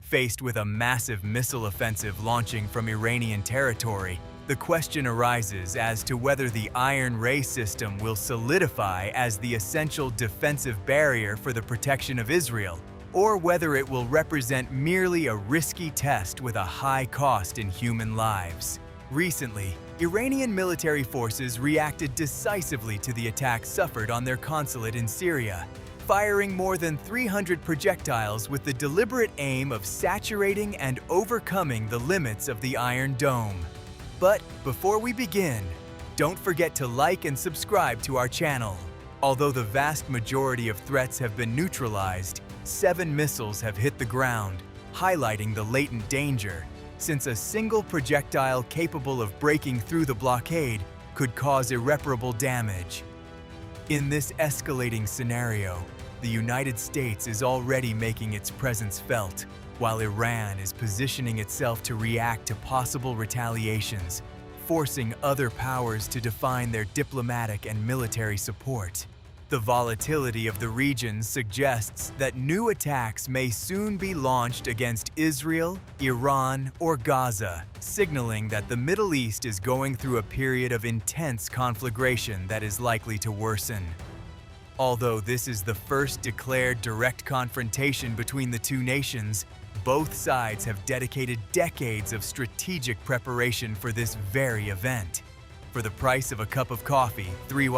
Faced with a massive missile offensive launching from Iranian territory, the question arises as to whether the Iron Ray system will solidify as the essential defensive barrier for the protection of Israel, or whether it will represent merely a risky test with a high cost in human lives. Recently, Iranian military forces reacted decisively to the attack suffered on their consulate in Syria, firing more than 300 projectiles with the deliberate aim of saturating and overcoming the limits of the Iron Dome. But before we begin, don't forget to like and subscribe to our channel. Although the vast majority of threats have been neutralized, 7 missiles have hit the ground, highlighting the latent danger, since a single projectile capable of breaking through the blockade could cause irreparable damage. In this escalating scenario, the United States is already making its presence felt, while Iran is positioning itself to react to possible retaliations, forcing other powers to define their diplomatic and military support. The volatility of the region suggests that new attacks may soon be launched against Israel, Iran, or Gaza, signaling that the Middle East is going through a period of intense conflagration that is likely to worsen. Although this is the first declared direct confrontation between the two nations, both sides have dedicated decades of strategic preparation for this very event. For the price of a cup of coffee, 3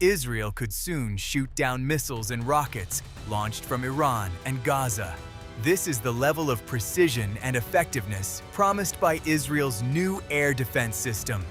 Israel could soon shoot down missiles and rockets launched from Iran and Gaza. This is the level of precision and effectiveness promised by Israel's new air defense system.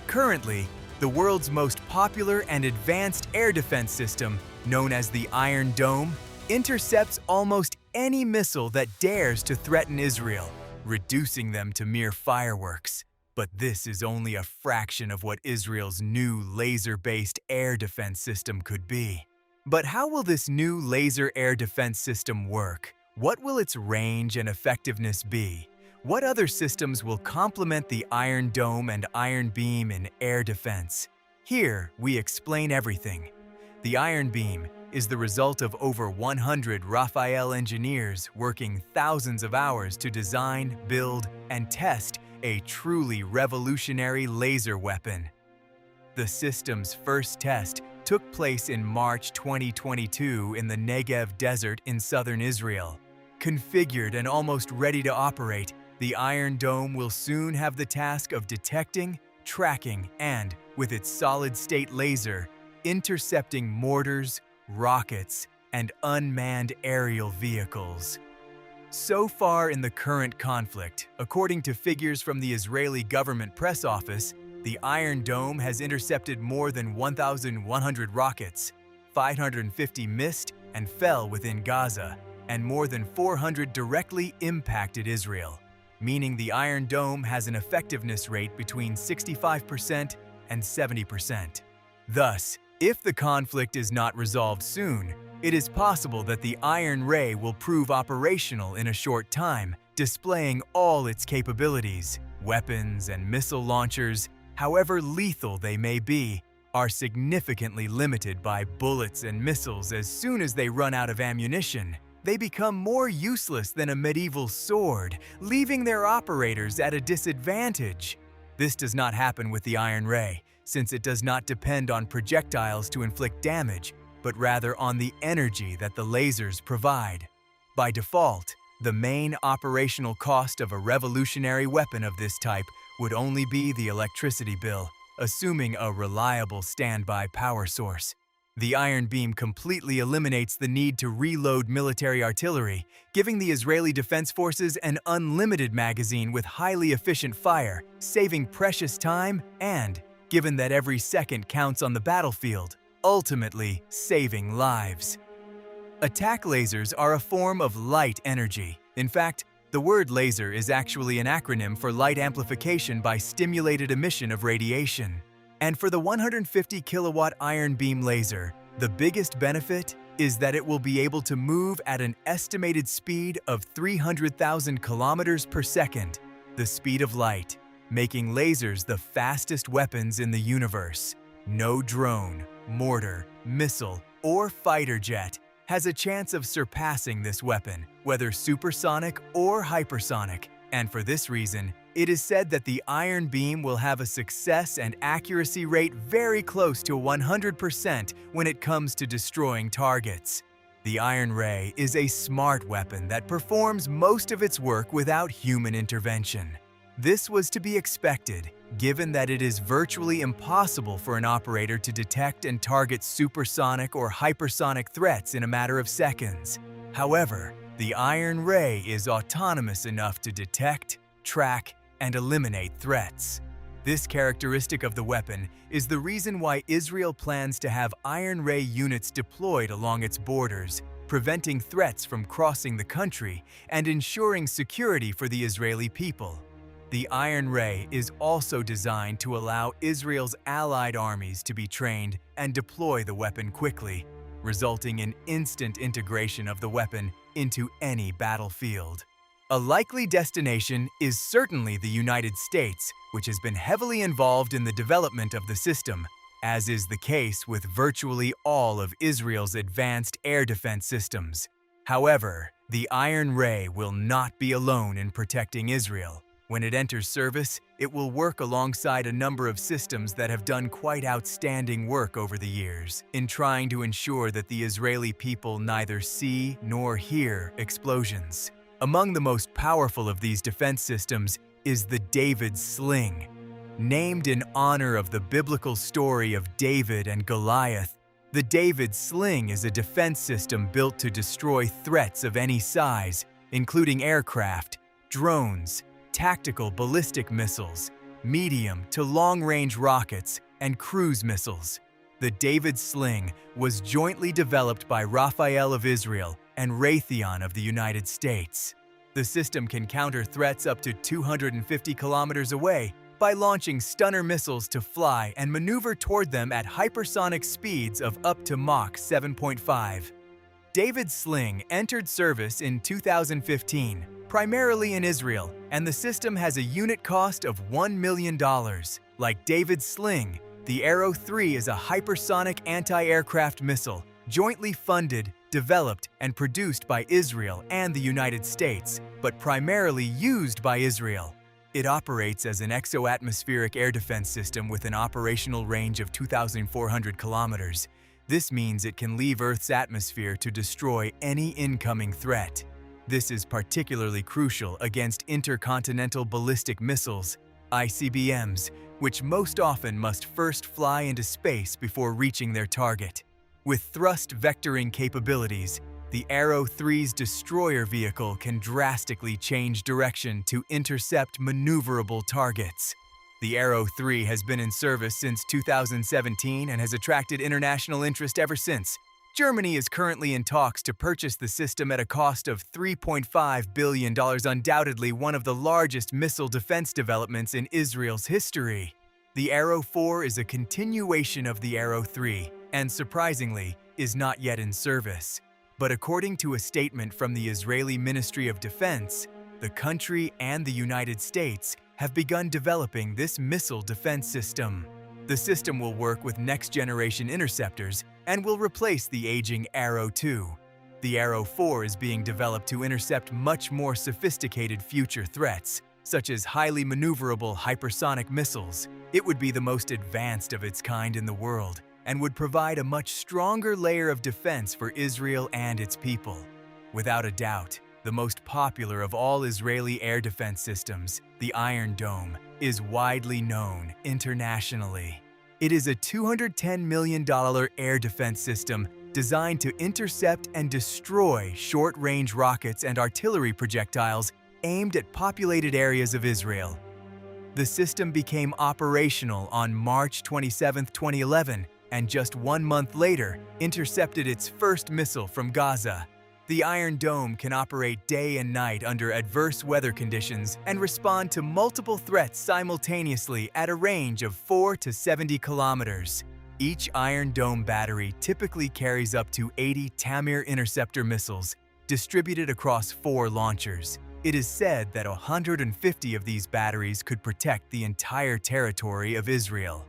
Currently, the world's most popular and advanced air defense system, known as the Iron Dome, intercepts almost any missile that dares to threaten Israel, reducing them to mere fireworks. But this is only a fraction of what Israel's new laser-based air defense system could be. But how will this new laser air defense system work? What will its range and effectiveness be? What other systems will complement the Iron Dome and Iron Beam in air defense? Here, we explain everything. The Iron Beam is the result of over 100 Rafael engineers working thousands of hours to design, build, and test a truly revolutionary laser weapon. The system's first test took place in March 2022 in the Negev Desert in southern Israel. Configured and almost ready to operate, the Iron Dome will soon have the task of detecting, tracking, and, with its solid-state laser, intercepting mortars, rockets, and unmanned aerial vehicles. So far in the current conflict, according to figures from the Israeli government press office, the Iron Dome has intercepted more than 1,100 rockets, 550 missed and fell within Gaza, and more than 400 directly impacted Israel, meaning the Iron Dome has an effectiveness rate between 65% and 70%. Thus, if the conflict is not resolved soon, it is possible that the Iron Ray will prove operational in a short time, displaying all its capabilities. Weapons and missile launchers, however lethal they may be, are significantly limited by bullets and missiles. As soon as they run out of ammunition, they become more useless than a medieval sword, leaving their operators at a disadvantage. This does not happen with the Iron Ray, since it does not depend on projectiles to inflict damage, but rather on the energy that the lasers provide. By default, the main operational cost of a revolutionary weapon of this type would only be the electricity bill, assuming a reliable standby power source. The Iron Beam completely eliminates the need to reload military artillery, giving the Israeli Defense Forces an unlimited magazine with highly efficient fire, saving precious time and, given that every second counts on the battlefield, ultimately saving lives. Attack lasers are a form of light energy. In fact, the word laser is actually an acronym for light amplification by stimulated emission of radiation. And for the 150 kilowatt Iron Beam laser, the biggest benefit is that it will be able to move at an estimated speed of 300,000 kilometers per second, the speed of light, making lasers the fastest weapons in the universe. No drone, mortar, missile, or fighter jet has a chance of surpassing this weapon, whether supersonic or hypersonic, and for this reason, it is said that the iron beam will have a success and accuracy rate very close to 100% when it comes to destroying targets. The Iron Ray is a smart weapon that performs most of its work without human intervention. This was to be expected, given that it is virtually impossible for an operator to detect and target supersonic or hypersonic threats in a matter of seconds. However, the Iron Ray is autonomous enough to detect, track, and eliminate threats. This characteristic of the weapon is the reason why Israel plans to have Iron Ray units deployed along its borders, preventing threats from crossing the country and ensuring security for the Israeli people. The Iron Ray is also designed to allow Israel's allied armies to be trained and deploy the weapon quickly, resulting in instant integration of the weapon into any battlefield. A likely destination is certainly the United States, which has been heavily involved in the development of the system, as is the case with virtually all of Israel's advanced air defense systems. However, the Iron Ray will not be alone in protecting Israel. When it enters service, it will work alongside a number of systems that have done quite outstanding work over the years in trying to ensure that the Israeli people neither see nor hear explosions. Among the most powerful of these defense systems is the David Sling. Named in honor of the biblical story of David and Goliath, the David Sling is a defense system built to destroy threats of any size, including aircraft, drones, tactical ballistic missiles, medium to long-range rockets, and cruise missiles. The David Sling was jointly developed by Raphael of Israel and Raytheon of the United States. The system can counter threats up to 250 kilometers away by launching stunner missiles to fly and maneuver toward them at hypersonic speeds of up to Mach 7.5. David Sling entered service in 2015, primarily in Israel, and the system has a unit cost of $1 million. Like David Sling, the Arrow 3 is a hypersonic anti-aircraft missile jointly funded, developed, and produced by Israel and the United States, but primarily used by Israel. It operates as an exo-atmospheric air defense system with an operational range of 2,400 kilometers. This means it can leave Earth's atmosphere to destroy any incoming threat. This is particularly crucial against intercontinental ballistic missiles, ICBMs, which most often must first fly into space before reaching their target. With thrust vectoring capabilities, the Arrow 3's destroyer vehicle can drastically change direction to intercept maneuverable targets. The Arrow 3 has been in service since 2017 and has attracted international interest ever since. Germany is currently in talks to purchase the system at a cost of $3.5 billion, undoubtedly one of the largest missile defense developments in Israel's history. The Arrow 4 is a continuation of the Arrow 3, and surprisingly, is not yet in service. But according to a statement from the Israeli Ministry of Defense, the country and the United States have begun developing this missile defense system. The system will work with next-generation interceptors and will replace the aging Arrow 2. The Arrow 4 is being developed to intercept much more sophisticated future threats, such as highly maneuverable hypersonic missiles. It would be the most advanced of its kind in the world and would provide a much stronger layer of defense for Israel and its people. Without a doubt, the most popular of all Israeli air defense systems, the Iron Dome, is widely known internationally. It is a $210 million air defense system designed to intercept and destroy short-range rockets and artillery projectiles aimed at populated areas of Israel. The system became operational on March 27, 2011, and just 1 month later, intercepted its first missile from Gaza. The Iron Dome can operate day and night under adverse weather conditions and respond to multiple threats simultaneously at a range of 4 to 70 kilometers. Each Iron Dome battery typically carries up to 80 Tamir interceptor missiles, distributed across 4 launchers. It is said that 150 of these batteries could protect the entire territory of Israel.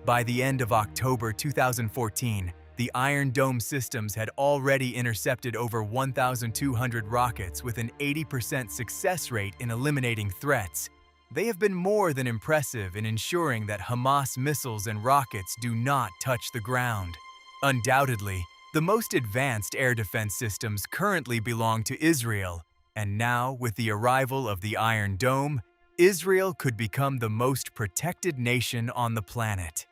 By the end of October 2014, The Iron Dome systems had already intercepted over 1,200 rockets with an 80% success rate in eliminating threats. They have been more than impressive in ensuring that Hamas missiles and rockets do not touch the ground. Undoubtedly, the most advanced air defense systems currently belong to Israel, and now, with the arrival of the Iron Dome, Israel could become the most protected nation on the planet.